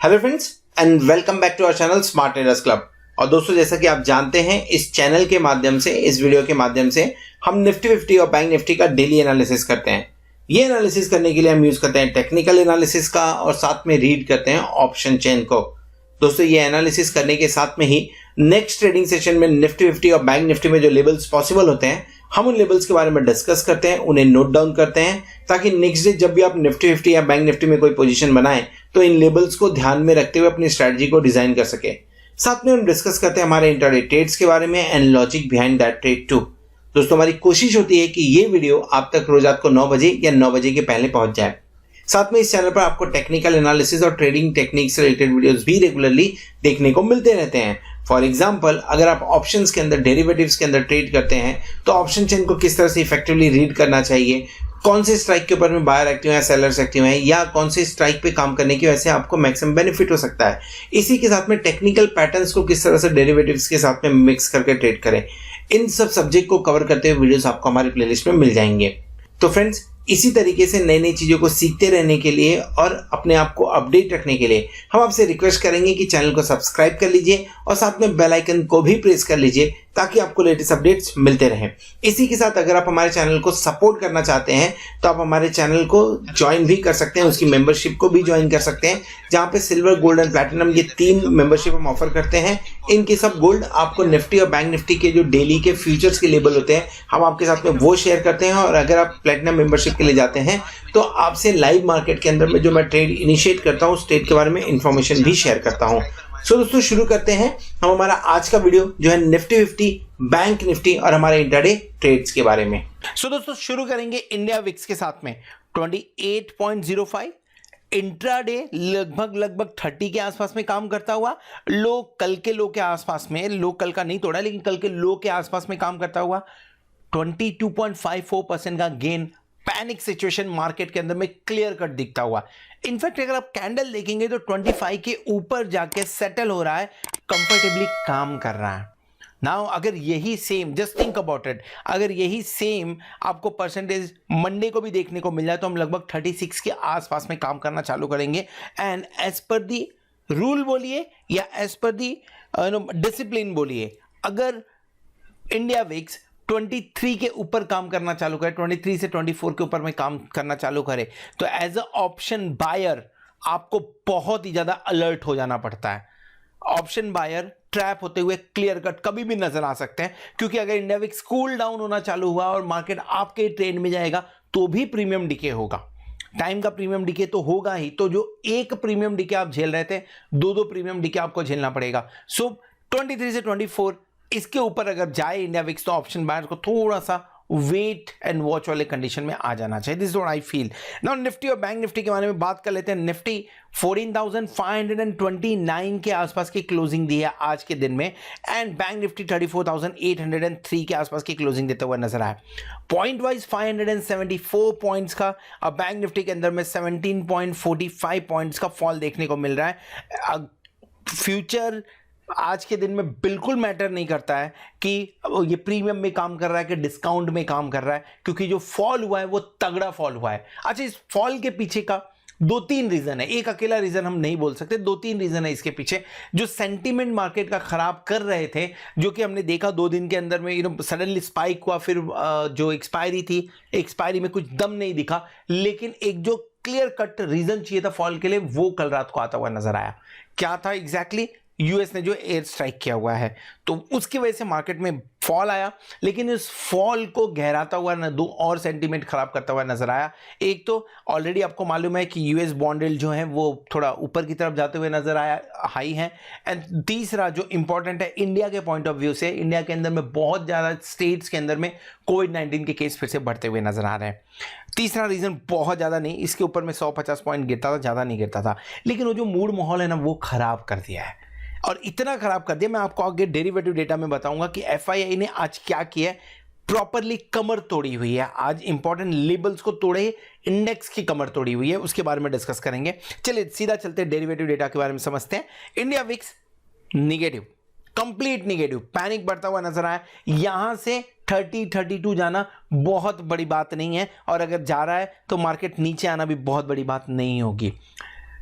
Hello friends and welcome back to our channel smart traders club. और दोस्तों, जैसा कि आप जानते हैं, इस चैनल के माध्यम से, इस वीडियो के माध्यम से हम निफ्टी 50 और बैंक निफ्टी का डेली एनालिसिस करते हैं। ये एनालिसिस करने के लिए हम यूज करते हैं टेक्निकल एनालिसिस का और साथ में रीड करते हैं ऑप्शन चेन को। दोस्तों, ये एनालिसिस करने के साथ में ही नेक्स्ट ट्रेडिंग सेशन में निफ्टी 50 और बैंक निफ्टी में जो लेवल्स पॉसिबल होते हैं, हम उन लेवल्स के बारे में डिस्कस करते हैं, उन्हें नोट डाउन करते हैं, ताकि नेक्स्ट डे जब भी आप निफ्टी 50 या बैंक निफ्टी में कोई पोजीशन बनाएं तो इन लेवल्स को ध्यान में रखते हुए अपनी स्ट्रेटजी को डिजाइन कर सके। साथ में हम डिस्कस करते हैं हमारे इंट्राडे ट्रेड्स के बारे में and logic behind that trade too. दोस्तों, हमारी कोशिश होती है कि ये वीडियो आप तक रोज रात को 9 बजे या 9 बजे के पहले पहुंच जाए। साथ में इस चैनल पर आपको टेक्निकल एनालिसिस और ट्रेडिंग टेक्निक से रिलेटेड वीडियोस भी रेगुलरली देखने को मिलते रहते हैं। फॉर एग्जाम्पल, अगर आप ऑप्शंस के अंदर, डेरिवेटिव्स के अंदर ट्रेड करते हैं तो ऑप्शन चेन को किस तरह से इफेक्टिवली रीड करना चाहिए, कौन से स्ट्राइक के ऊपर में बायर एक्टिव है, सेलर्स एक्टिव हैं, या कौन से स्ट्राइक पे काम करने की वजह से आपको मैक्सिमम बेनिफिट हो सकता है। इसी के साथ में टेक्निकल पैटर्न्स को किस तरह से डेरिवेटिव्स के साथ में मिक्स करके ट्रेड करें, इन सब सब्जेक्ट को कवर करते हुए वीडियोस आपको हमारी प्लेलिस्ट में मिल जाएंगे। तो फ्रेंड्स, इसी तरीके से नई नई चीज़ों को सीखते रहने के लिए और अपने आप को अपडेट रखने के लिए हम आपसे रिक्वेस्ट करेंगे कि चैनल को सब्सक्राइब कर लीजिए और साथ में बेल आइकन को भी प्रेस कर लीजिए ताकि आपको लेटेस्ट अपडेट्स मिलते रहें। इसी के साथ अगर आप हमारे चैनल को सपोर्ट करना चाहते हैं तो आप हमारे चैनल को ज्वाइन भी कर सकते हैं, उसकी मेंबरशिप को भी ज्वाइन कर सकते हैं, जहां पे सिल्वर, गोल्ड एंड प्लैटिनम ये 3 मेंबरशिप हम ऑफर करते हैं। इनके सब गोल्ड आपको निफ्टी और बैंक निफ्टी के जो डेली के फ्यूचर्स के लेवल होते हैं, हम आपके साथ में वो शेयर करते हैं। और अगर आप प्लैटिनम मेंबरशिप के लिए जाते हैं तो आपसे लाइव मार्केट के अंदर में जो मैं ट्रेड इनिशिएट करता हूँ, उस ट्रेड के बारे में इंफॉर्मेशन भी शेयर करता हूँ। सो दोस्तों, शुरू करते हैं हम हमारा आज का वीडियो जो है निफ्टी 50, बैंक निफ्टी और हमारे इंट्राडे ट्रेड्स के बारे में। सो दोस्तों, शुरू करेंगे इंडिया विक्स के साथ में 28.05 इंट्राडे लगभग 30 के आसपास में काम करता हुआ, लो कल के लो के आसपास में, लो कल का नहीं तोड़ा लेकिन कल के लो के आसपास में काम करता हुआ 22.54% का गेन पैनिक सिचुएशन मार्केट के अंदर में क्लियर कट दिखता हुआ। इनफैक्ट अगर आप कैंडल देखेंगे तो 25 के ऊपर जाके सेटल हो रहा है, कंफर्टेबली काम कर रहा है। नाउ अगर यही same, just think about it, अगर यही सेम आपको परसेंटेज मंडे को भी देखने को मिल जाए तो हम लगभग 36 के आसपास में काम करना चालू करेंगे। And as per the rule बोलिए या एज पर दी डिसिप्लिन बोलिए, अगर इंडिया विक्स 23 के ऊपर काम करना चालू करे, 23 से 24 के ऊपर में काम करना चालू करे, तो एज अ ऑप्शन बायर आपको बहुत ही ज्यादा अलर्ट हो जाना पड़ता है। ऑप्शन बायर ट्रैप होते हुए क्लियर कट कभी भी नजर आ सकते हैं, क्योंकि अगर इंडिया विक्स कूल डाउन होना चालू हुआ और मार्केट आपके ट्रेंड में जाएगा तो भी प्रीमियम डिके होगा। टाइम का प्रीमियम डिके तो होगा ही, तो जो एक प्रीमियम डिके आप झेल रहे थे, 2 प्रीमियम डिके आपको झेलना पड़ेगा। सो 23 से 24 इसके ऊपर अगर जाए इंडिया विक्स तो ऑप्शन बायर को थोड़ा सा वेट एंड वॉच वाले कंडीशन में आ जाना चाहिए। This is what I feel. Now Nifty और बैंक निफ्टी के बारे में बात कर लेते हैं। निफ्टी 14,529 के आसपास की क्लोजिंग दी है आज के दिन में, एंड बैंक निफ्टी 34,803 के आसपास की क्लोजिंग देते हुए नजर आया। पॉइंट वाइज 574 पॉइंट्स का, अब बैंक निफ्टी के अंदर में 17.45 पॉइंट्स का फॉल देखने को मिल रहा है। फ्यूचर आज के दिन में बिल्कुल मैटर नहीं करता है कि ये प्रीमियम में काम कर रहा है कि डिस्काउंट में काम कर रहा है, क्योंकि जो फॉल हुआ है वो तगड़ा फॉल हुआ है। अच्छा, इस फॉल के पीछे का 2-3 रीजन है, एक अकेला रीजन हम नहीं बोल सकते, 2-3 रीजन है इसके पीछे। जो सेंटीमेंट मार्केट का खराब कर रहे थे, जो कि हमने देखा 2 दिन के अंदर में सडनली स्पाइक हुआ, फिर जो एक्सपायरी थी, एक्सपायरी में कुछ दम नहीं दिखा, लेकिन एक जो क्लियर कट रीजन चाहिए था फॉल के लिए, वो कल रात को आता हुआ नजर आया। क्या था एग्जैक्टली? यूएस ने जो एयर स्ट्राइक किया हुआ है, तो उसकी वजह से मार्केट में फॉल आया, लेकिन इस फॉल को गहराता हुआ न 2 और सेंटीमेंट खराब करता हुआ नजर आया। एक तो ऑलरेडी आपको मालूम है कि यूएस बॉन्ड यील्ड जो है वो थोड़ा ऊपर की तरफ जाते हुए नजर आया, हाई है। एंड तीसरा जो इंपॉर्टेंट है इंडिया के पॉइंट ऑफ व्यू से, इंडिया के अंदर में बहुत ज्यादा स्टेट्स के अंदर में कोविड-19 के केस फिर से बढ़ते हुए नजर आ रहे हैं। तीसरा रीजन बहुत ज्यादा नहीं, इसके ऊपर में 150 पॉइंट गिरता था, ज्यादा नहीं गिरता था, लेकिन वो जो मूड माहौल है ना, वो खराब कर दिया है। और इतना खराब कर दिया, मैं आपको आगे डेरिवेटिव डेटा में बताऊंगा कि एफआईआई ने आज क्या किया है। प्रॉपरली कमर तोड़ी हुई है, आज इंपॉर्टेंट लेबल्स को तोड़े, इंडेक्स की कमर तोड़ी हुई है, उसके बारे में डिस्कस करेंगे। चलिए सीधा चलते हैं डेरिवेटिव डेटा के बारे में समझते हैं। India VIX negative, complete negative, panic बढ़ता हुआ नजर आया। यहां से 30-32 जाना बहुत बड़ी बात नहीं है, और अगर जा रहा है तो मार्केट नीचे आना भी बहुत बड़ी बात नहीं होगी।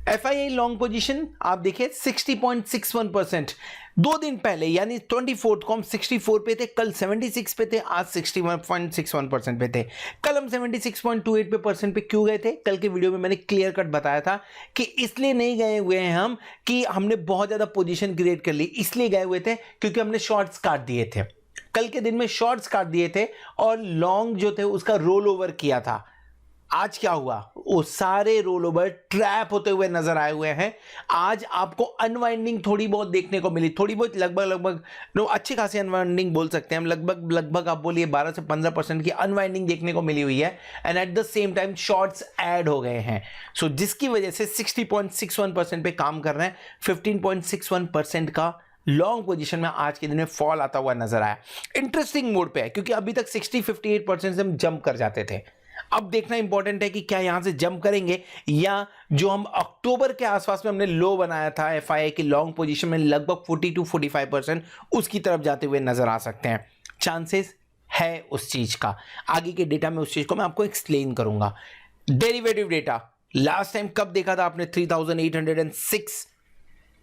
FII लॉन्ग पोजीशन आप देखिए 60.61%। 2 दिन पहले यानी 24 को हम 64 पे थे, कल 76 पे थे, आज 61.61% पे थे। कल हम 76.28 पे परसेंट पे क्यों गए थे? कल के वीडियो में मैंने क्लियर कट बताया था कि इसलिए नहीं गए हुए हैं हम कि हमने बहुत ज्यादा पोजीशन क्रिएट कर ली, इसलिए गए हुए थे क्योंकि हमने शॉर्ट्स काट दिए थे। कल के दिन में शॉर्ट्स काट दिए थे और लॉन्ग जो थे उसका रोल ओवर किया था। आज क्या हुआ? वो सारे रोल ओवर ट्रैप होते हुए नजर आए हुए हैं। आज आपको अनवाइंडिंग थोड़ी बहुत देखने को मिली, थोड़ी बहुत, लगभग अच्छी खासी अनवाइंडिंग बोल सकते हैं हम, लगभग आप बोलिए 12 से 15% की अनवाइंडिंग देखने को मिली हुई है। And at the same time shorts add हो गए हैं, सो जिसकी वजह से 60.61% पे काम कर रहे हैं। 15.61% का लॉन्ग पोजीशन में आज के दिन में फॉल आता हुआ नजर आया। इंटरेस्टिंग मोड पे है क्योंकि अभी तक 58% से हम जंप कर जाते थे। अब देखना इंपॉर्टेंट है कि क्या यहां से जंप करेंगे या जो हम अक्टूबर के आसपास में हमने लो बनाया था FII की लॉन्ग पोजीशन में लगभग 40 to 45% उसकी तरफ जाते हुए नजर आ सकते हैं। चांसेस है उस चीज का, आगे के डेटा में उस चीज को मैं आपको एक्सप्लेन करूंगा। डेरिवेटिव डेटा लास्ट टाइम कब देखा था आपने? 3806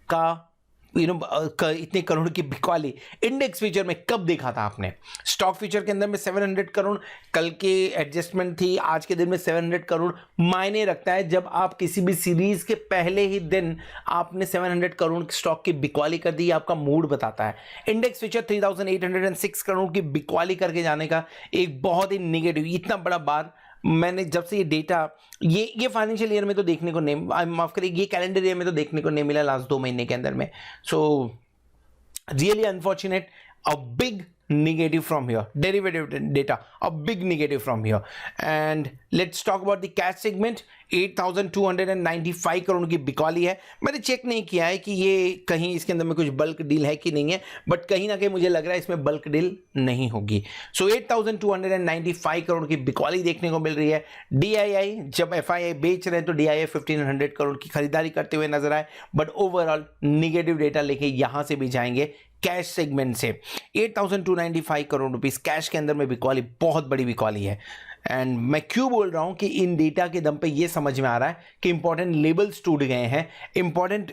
का इतने करोड़ की बिकवाली इंडेक्स फ्यूचर में कब देखा था आपने? स्टॉक फ्यूचर के अंदर में 700 करोड़, कल की एडजस्टमेंट थी, आज के दिन में 700 करोड़ मायने रखता है। जब आप किसी भी सीरीज के पहले ही दिन आपने 700 करोड़ स्टॉक की बिकवाली कर दी, आपका मूड बताता है। इंडेक्स फ्यूचर 3806 करोड़ की बिकवाली करके जाने का एक बहुत ही निगेटिव, इतना बड़ा बार मैंने जब से ये डेटा ये फाइनेंशियल ईयर में तो देखने को नहीं, माफ करिए ये कैलेंडर ईयर में तो देखने को नहीं मिला लास्ट 2 महीने के अंदर में। So really unfortunate, a big negative from here, derivative data, a big negative from here. And let's talk about the cash segment. 8,295 crore की बिकवाली है। मैंने चेक नहीं किया है कि ये कहीं इसके अंदर में कुछ बल्क डील है कि नहीं है, बट कहीं ना कहीं मुझे लग रहा है इसमें बल्क डील नहीं होगी। सो 8,295 करोड़ की बिकवाली देखने को मिल रही है। DII जब FII बेच रहे हैं तो DII 1,500 करोड़ की खरीदारी करते हुए नजर आए, बट ओवरऑल निगेटिव डेटा लेके यहां से भी जाएंगे कैश सेगमेंट से। 8,295 करोड़ रुपीस कैश के अंदर में बिकवाली, बहुत बड़ी बिकवाली है। एंड मैं क्यों बोल रहा हूं कि इन डेटा के दम पे ये समझ में आ रहा है कि इंपॉर्टेंट लेबल्स टूट गए हैं। इंपॉर्टेंट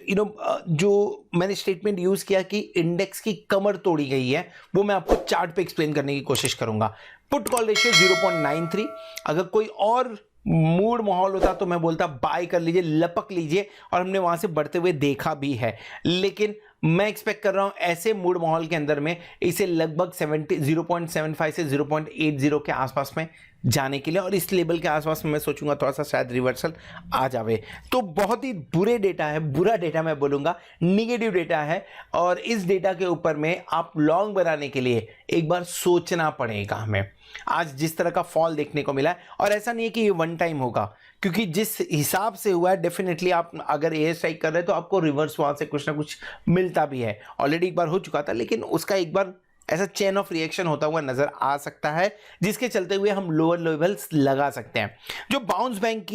जो मैंने स्टेटमेंट यूज किया कि इंडेक्स की कमर तोड़ी गई है, वो मैं आपको चार्ट पे एक्सप्लेन करने की कोशिश करूंगा। Put call ratio 0.93। अगर कोई और मूड माहौल होता तो मैं बोलता बाय कर लीजिए, लपक लीजिए, और हमने वहां से बढ़ते हुए देखा भी है। लेकिन मैं एक्सपेक्ट कर रहा हूं ऐसे मूड माहौल के अंदर में इसे लगभग 0.75 से 0.80 के आसपास में जाने के लिए, और इस लेवल के आसपास में मैं सोचूंगा थोड़ा सा शायद रिवर्सल आ जावे। तो बहुत ही बुरे डेटा है, बुरा डेटा मैं बोलूंगा, निगेटिव डेटा है, और इस डेटा के ऊपर में आप लॉन्ग बनाने के लिए एक बार सोचना पड़ेगा हमें। आज जिस तरह का फॉल देखने को मिला है, और ऐसा नहीं है कि ये वन टाइम होगा, क्योंकि जिस हिसाब से हुआ है डेफिनेटली आप अगर एयर स्ट्राइक कर रहे हैं तो आपको रिवर्स वहां से कुछ ना कुछ मिलता भी है। ऑलरेडी एक बार हो चुका था, लेकिन उसका एक बार ऐसा चेन ऑफ रिएक्शन होता हुआ नजर आ सकता है, जिसके चलते हुए हम लोअर लेवल्स लगा सकते हैं। जो बाउंस बैक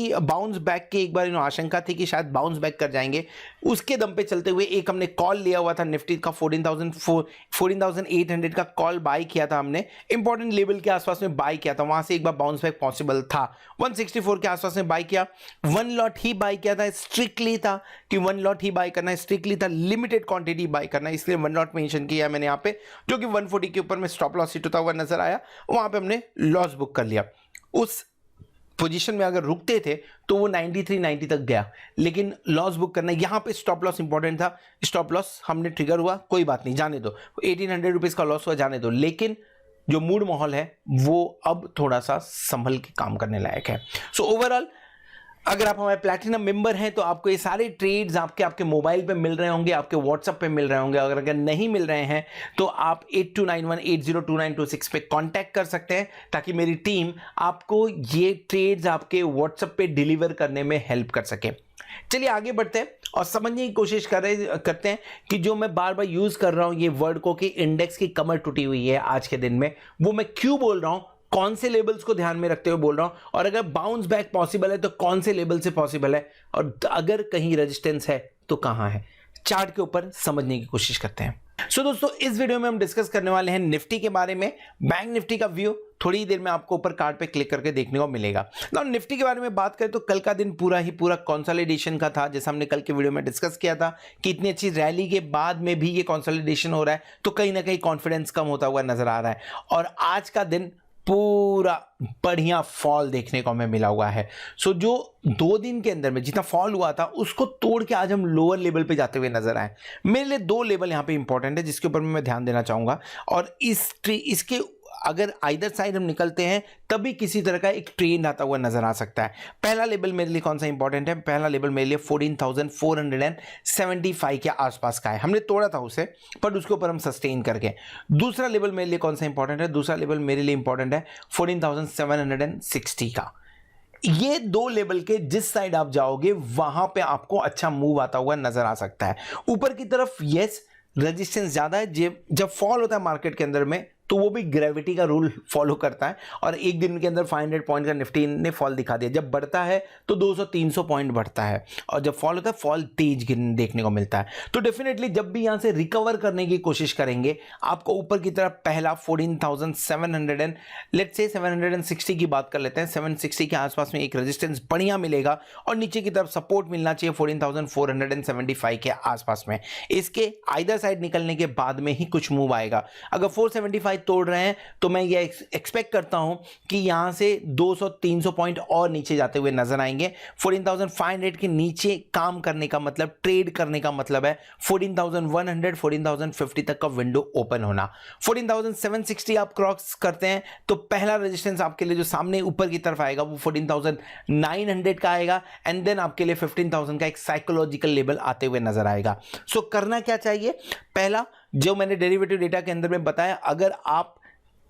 की एक बार आशंका थी कि शायद बाउंस बैक कर जाएंगे, उसके दम पे चलते हुए एक हमने कॉल लिया हुआ था निफ्टी का 14,800 का कॉल बाय किया था हमने, इंपॉर्टेंट लेवल के आसपास में बाय किया था, वहां से एक बार बाउंस बैक पॉसिबल था। 164 के आसपास में बाय किया, 1 लॉट ही बाय किया था, स्ट्रिक्टली था कि 1 लॉट ही बाय करना है, स्ट्रिक्टली था लिमिटेड क्वांटिटी बाय करना है, इसलिए 1 लॉट मेंशन किया मैंने यहाँ पे, जो कि 140 के ऊपर में स्टॉप लॉस हिट होता हुआ नजर आया, वहां पे हमने लॉस बुक कर लिया। उस पोजीशन में अगर रुकते थे तो वो 93-90 तक गया, लेकिन लॉस बुक करना, यहां पे स्टॉप लॉस इंपॉर्टेंट था, स्टॉप लॉस हमने ट्रिगर हुआ, कोई बात नहीं, जाने दो, 1800 रुपीज का लॉस हुआ, जाने दो। लेकिन जो मूड माहौल है वो अब थोड़ा सा संभल के काम करने लायक है। सो ओवरऑल अगर आप हमारे प्लैटिनम मेंबर हैं तो आपको ये सारे ट्रेड्स आपके मोबाइल पे मिल रहे होंगे, आपके व्हाट्सएप पे मिल रहे होंगे। अगर नहीं मिल रहे हैं तो आप 8291802926 पे कांटेक्ट कर सकते हैं, ताकि मेरी टीम आपको ये ट्रेड्स आपके व्हाट्सएप पे डिलीवर करने में हेल्प कर सके। चलिए आगे बढ़ते हैं और समझने की कोशिश करते हैं कि जो मैं बार बार यूज कर रहा हूं ये वर्ड को कि इंडेक्स की कमर टूटी हुई है आज के दिन में, वो मैं क्यों बोल रहा हूं, कौन से लेवल्स को ध्यान में रखते हुए बोल रहा हूं, और अगर बाउंस बैक पॉसिबल है तो कौन से लेवल से पॉसिबल है, और अगर कहीं रेजिस्टेंस है तो कहां है, चार्ट के ऊपर समझने की कोशिश करते हैं। सो दोस्तों इस वीडियो में हम डिस्कस करने वाले हैं निफ्टी के बारे में, बैंक निफ्टी का व्यू, थोड़ी देर में आपको ऊपर कार्ड पे क्लिक करके देखने को मिलेगा। नाउ निफ्टी के बारे में बात करें तो कल का दिन पूरा ही पूरा कंसोलिडेशन का था, जैसा हमने कल के वीडियो में डिस्कस किया था कि इतनी अच्छी रैली के बाद में भी ये कंसोलिडेशन हो रहा है तो कहीं ना कहीं कॉन्फिडेंस कम होता हुआ नजर आ रहा है। और आज का दिन पूरा बढ़िया फॉल देखने को हमें मिला हुआ है। सो जो 2 दिन के अंदर में जितना फॉल हुआ था उसको तोड़ के आज हम लोअर लेवल पे जाते हुए नजर आए। मेरे लिए 2 लेवल यहां पे इंपॉर्टेंट है जिसके ऊपर मैं ध्यान देना चाहूंगा, और इसके अगर आइदर साइड हम निकलते हैं तभी किसी तरह का एक ट्रेंड आता हुआ नजर आ सकता है। पहला लेवल मेरे लिए कौन सा इंपॉर्टेंट है? पहला लेवल मेरे लिए 14,475 के आसपास का है। हमने तोड़ा था उसे पर उसके ऊपर हम सस्टेन करके। दूसरा लेवल मेरे लिए कौन सा इंपॉर्टेंट है? दूसरा लेवल मेरे लिए इंपॉर्टेंट है 14,760 का। ये 2 लेवल के जिस साइड आप जाओगे वहां पे आपको अच्छा मूव आता हुआ नजर आ सकता है। ऊपर की तरफ यस रेजिस्टेंस ज्यादा है, जब फॉल होता है मार्केट के अंदर में तो वो भी ग्रेविटी का रूल फॉलो करता है, और एक दिन के अंदर 500 पॉइंट का निफ्टी ने फॉल दिखा दिया। जब बढ़ता है तो 200-300 पॉइंट बढ़ता है, और जब फॉल होता है फॉल तेज देखने को मिलता है। तो डेफिनेटली जब भी यहां से रिकवर करने की कोशिश करेंगे आपको ऊपर की तरफ पहला 14,700 लेट्स से 760 की बात कर लेते हैं, 760 के आसपास में एक रेजिस्टेंस बढ़िया मिलेगा, और नीचे की तरफ सपोर्ट मिलना चाहिए 14,475 के आसपास में। इसके आइदर साइड निकलने के बाद में ही कुछ मूव आएगा। अगर 475 तोड़ रहे हैं तो मैं ये एक्सपेक्ट करता हूं कि यहां से 200-300 पॉइंट और नीचे जाते हुए नजर आएंगे। 14,500 के नीचे काम करने का मतलब, ट्रेड करने का मतलब है 14,100 14,050 तक का विंडो ओपन होना। 14,760 आप क्रॉस करते हैं तो पहला रेजिस्टेंस आपके लिए जो सामने ऊपर की तरफ आएगा वो 14,900 का आएगा, एंड देन आपके लिए 15,000 का एक साइकोलॉजिकल लेवल आते हुए नजर आएगा। सो करना क्या चाहिए? पहला, जो मैंने डेरिवेटिव डेटा के अंदर में बताया, अगर आप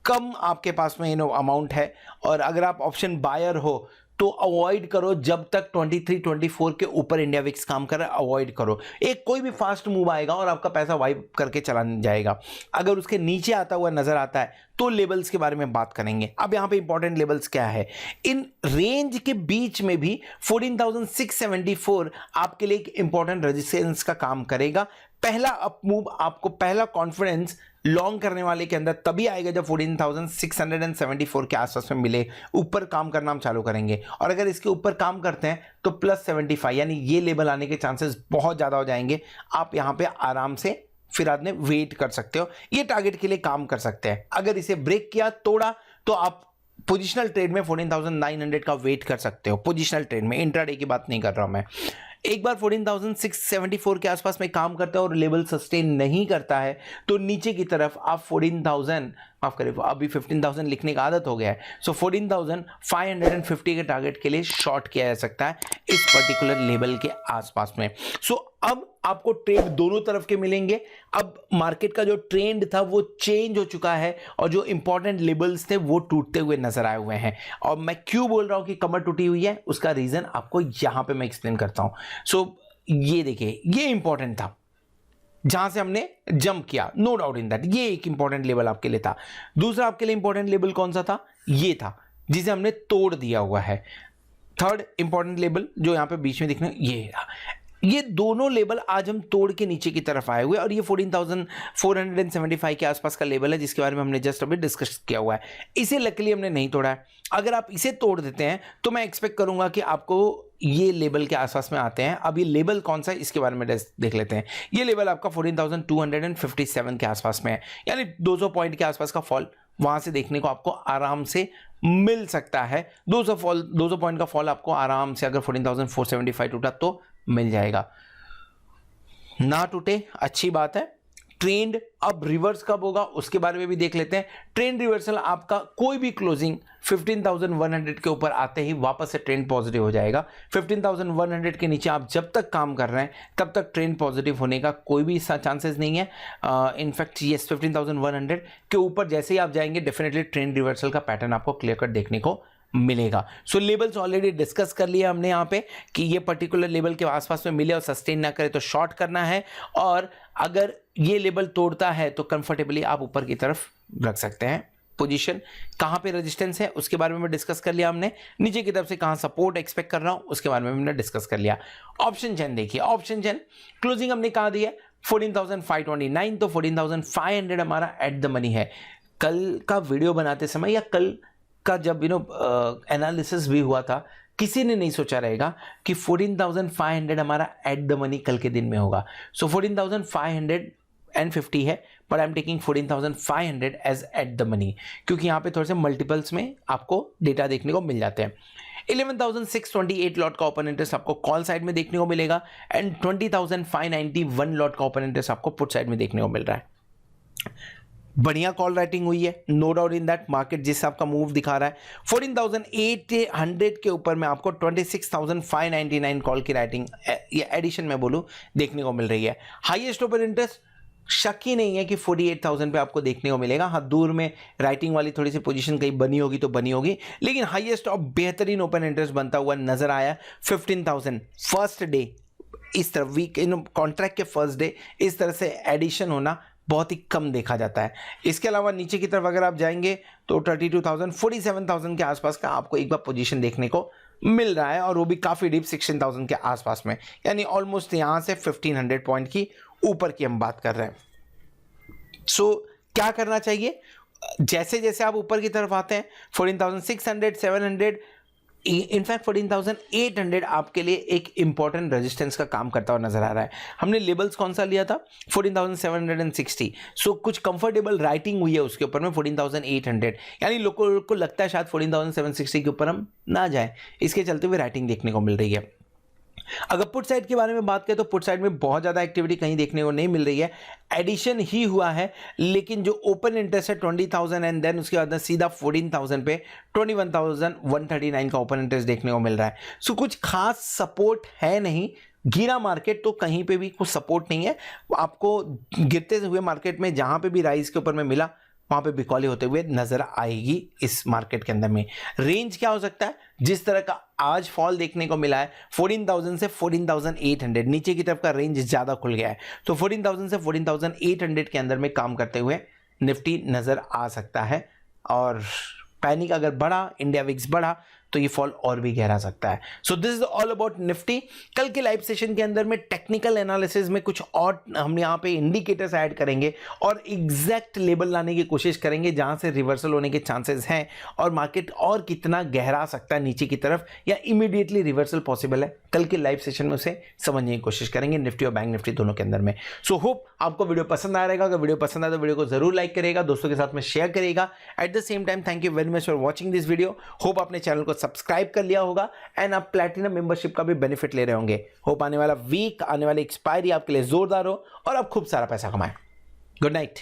कम आपके पास में अमाउंट है और अगर आप ऑप्शन बायर हो तो अवॉइड करो जब तक 23-24 के ऊपर इंडिया विक्स काम कर रहा है, अवॉइड करो। एक कोई भी फास्ट मूव आएगा और आपका पैसा वाइप करके चला जाएगा। अगर उसके नीचे आता हुआ नजर आता है तो लेवल्स के बारे में बात करेंगे। अब यहां पे इंपॉर्टेंट लेवल्स क्या है? इन रेंज के बीच में भी 14,674 आपके लिए एक इंपॉर्टेंट रेजिस्टेंस का काम करेगा। पहला अप मूव आपको, पहला कॉन्फिडेंस लॉन्ग करने वाले के अंदर तभी आएगा जब 14,674 के आसपास में मिले, ऊपर काम करना हम चालू करेंगे। और अगर इसके ऊपर काम करते हैं तो +75 यानी ये लेवल आने के चांसेस बहुत ज्यादा हो जाएंगे। आप यहां पे आराम से फिर आपने वेट कर सकते हो, ये टारगेट के लिए काम कर सकते हैं। अगर इसे ब्रेक किया, तोड़ा, तो आप पोजिशनल ट्रेड में 14,900 का वेट कर सकते हो। पोजिशनल ट्रेड में, इंट्राडे की बात नहीं कर रहा हूं मैं। एक बार 14,674 के आसपास में काम करता है और लेवल सस्टेन नहीं करता है तो नीचे की तरफ आप 14,000, माफ करें अभी 15,000 लिखने का आदत हो गया है, सो 14,550 के टारगेट के लिए शॉर्ट किया जा सकता है इस पर्टिकुलर लेवल के आसपास में। सो अब आपको ट्रेड दोनों तरफ के मिलेंगे। अब मार्केट का जो ट्रेंड था वो चेंज हो चुका है और जो इंपॉर्टेंट लेवल्स थे वो टूटते हुए नजर आए हुए हैं। और मैं क्यों बोल रहा हूं कि कमर टूटी हुई है, उसका रीजन आपको यहां पे मैं एक्सप्लेन करता हूं। सो ये देखिए, ये इंपॉर्टेंट था जहां से हमने जंप किया, नो डाउट इन दैट, ये एक इंपॉर्टेंट लेवल आपके लिए था। दूसरा आपके लिए इंपॉर्टेंट लेवल कौन सा था? ये था जिसे हमने तोड़ दिया हुआ है। थर्ड इंपॉर्टेंट लेवल जो यहां पे बीच में दिखना, ये दोनों लेवल आज हम तोड़ के नीचे की तरफ आए हुए, और ये 14,475 के आसपास का लेवल है जिसके बारे में हमने जस्ट अभी डिस्कस किया हुआ है। इसे लकीली हमने नहीं तोड़ा है। अगर आप इसे तोड़ देते हैं तो मैं एक्सपेक्ट करूंगा कि आपको ये लेवल के आसपास में आते हैं। अब ये लेवल कौन सा है इसके बारे में देख लेते हैं। ये लेवल आपका 14,257 के आसपास में है, यानी 200 पॉइंट के आसपास का फॉल वहां से देखने को आपको आराम से मिल सकता है। 200 पॉइंट का फॉल आपको आराम से, अगर 14,475 टूटा तो मिल जाएगा। ना टूटे अच्छी बात है। ट्रेंड अब रिवर्स कब होगा उसके बारे में भी देख लेते हैं। ट्रेंड रिवर्सल आपका कोई भी क्लोजिंग 15,100 के ऊपर आते ही वापस से ट्रेंड पॉजिटिव हो जाएगा। 15,100 के नीचे आप जब तक काम कर रहे हैं तब तक ट्रेंड पॉजिटिव होने का कोई भी चांसेस नहीं है। इनफैक्ट यस, 15,100 के ऊपर जैसे ही आप जाएंगे डेफिनेटली ट्रेंड रिवर्सल का पैटर्न आपको क्लियर कट देखने को मिलेगा। सो लेवल्स ऑलरेडी डिस्कस कर लिया हमने यहाँ पे कि ये पर्टिकुलर लेवल के आसपास में मिले और सस्टेन ना करे तो शॉर्ट करना है, और अगर ये लेवल तोड़ता है तो कंफर्टेबली आप ऊपर की तरफ रख सकते हैं पोजीशन। कहां पे रेजिस्टेंस है उसके बारे में डिस्कस कर लिया हमने। नीचे की तरफ से कहां सपोर्ट एक्सपेक्ट कर रहा हूं उसके बारे में हमने डिस्कस कर लिया। ऑप्शन चेन देखिए, ऑप्शन चेन क्लोजिंग हमने कहा दी है 14,529, तो 14,500 हमारा एट द मनी है। कल का वीडियो बनाते समय या कल का जब एनालिसिस भी हुआ था, किसी ने नहीं सोचा रहेगा कि 14,500 हमारा एट द मनी कल के दिन में होगा। सो 14,550 है, but I am taking 14,500 as at the money, क्योंकि यहाँ पे थोड़े से मल्टीपल्स में आपको डेटा देखने को मिल जाते हैं। 11,628 लॉट का ओपन इंटरेस्ट आपको कॉल साइड में देखने को मिलेगा एंड 20,591 लॉट का ओपन इंटरेस्ट आपको पुट साइड में देखने को मिल रहा है। बढ़िया कॉल राइटिंग हुई है, no doubt in that. Market जिस हिसाब का मूव दिखा रहा है 14,800 के ऊपर में आपको 26,599 कॉल की राइटिंग या एडिशन में बोलूं देखने को मिल रही है। हाईएस्ट ओपन इंटरेस्ट शक ही नहीं है कि 48,000 पे आपको देखने को मिलेगा। हाँ, दूर में राइटिंग वाली थोड़ी सी पोजीशन कहीं बनी होगी तो बनी होगी, लेकिन हाईएस्ट और बेहतरीन ओपन इंटरेस्ट बनता हुआ नजर आया 15,000 फर्स्ट डे। इस तरह वीक कॉन्ट्रैक्ट के फर्स्ट डे इस तरह से एडिशन होना बहुत ही कम देखा जाता है। इसके अलावा नीचे की तरफ अगर आप जाएंगे तो 32,000 47,000 के आसपास का आपको एक बार पोजीशन देखने को मिल रहा है, और वो भी काफी डीप 16,000 के आसपास में, यानी ऑलमोस्ट यहां से 1500 पॉइंट की ऊपर की हम बात कर रहे हैं। सो क्या करना चाहिए? जैसे जैसे आप ऊपर की तरफ आते हैं 14,600 700 इनफैक्ट 14,800 आपके लिए एक इंपॉर्टेंट रेजिस्टेंस का काम करता हुआ नजर आ रहा है। हमने लेबल्स कौन सा लिया था? 14,760। सो कुछ कंफर्टेबल राइटिंग हुई है उसके ऊपर में 14,800, यानी लोगों को लगता है शायद 14,760 के ऊपर हम ना जाए, इसके चलते हुए राइटिंग देखने को मिल रही है। अगर पुट साइड के बारे में बात करें तो पुट साइड में बहुत ज्यादा एक्टिविटी कहीं देखने को नहीं मिल रही है, एडिशन ही हुआ है, लेकिन जो ओपन इंटरेस्ट है 20,000 एंड देन उसके बाद सीधा 14,000 पे 21,139 का ओपन इंटरेस्ट देखने को मिल रहा है। सो कुछ खास सपोर्ट है नहीं, गिरा मार्केट तो कहीं पे भी कुछ सपोर्ट नहीं है। आपको गिरते हुए मार्केट में जहां पे भी राइज के ऊपर में मिला वहां पे बिकॉली होते हुए नजर आएगी। इस मार्केट के अंदर में रेंज क्या हो सकता है? जिस तरह का आज फॉल देखने को मिला है 14,000 से 14,800, नीचे की तरफ का रेंज ज्यादा खुल गया है, तो 14,000 से 14,800 के अंदर में काम करते हुए निफ्टी नजर आ सकता है। और पैनिक अगर बढ़ा, इंडिया विक्स बढ़ा, तो ये फॉल और भी गहरा सकता है। So this is all about Nifty. कल के लाइव सेशन के अंदर में टेक्निकल एनालिसिस में कुछ और हम यहाँ पे इंडिकेटर्स ऐड करेंगे और एग्जैक्ट लेवल लाने की कोशिश करेंगे जहां से रिवर्सल होने के चांसेस हैं और मार्केट और कितना गहरा सकता है नीचे की तरफ, या इमीडिएटली रिवर्सल पॉसिबल है। कल के लाइव सेशन में उसे समझने की कोशिश करेंगे निफ्टी और बैंक निफ्टी दोनों के अंदर में। सो होप आपको वीडियो पसंद आ रहेगा। अगर वीडियो पसंद आए तो वीडियो को जरूर लाइक करेगा, दोस्तों के साथ में शेयर करेगा। At the same time thank you very much for watching this video. Hope आपने चैनल को सब्सक्राइब कर लिया होगा एंड आप प्लैटिनम मेंबरशिप का भी बेनिफिट ले रहे होंगे। होप आने वाला वीक, आने वाली एक्सपायरी आपके लिए जोरदार हो और आप खूब सारा पैसा कमाएं। Good night.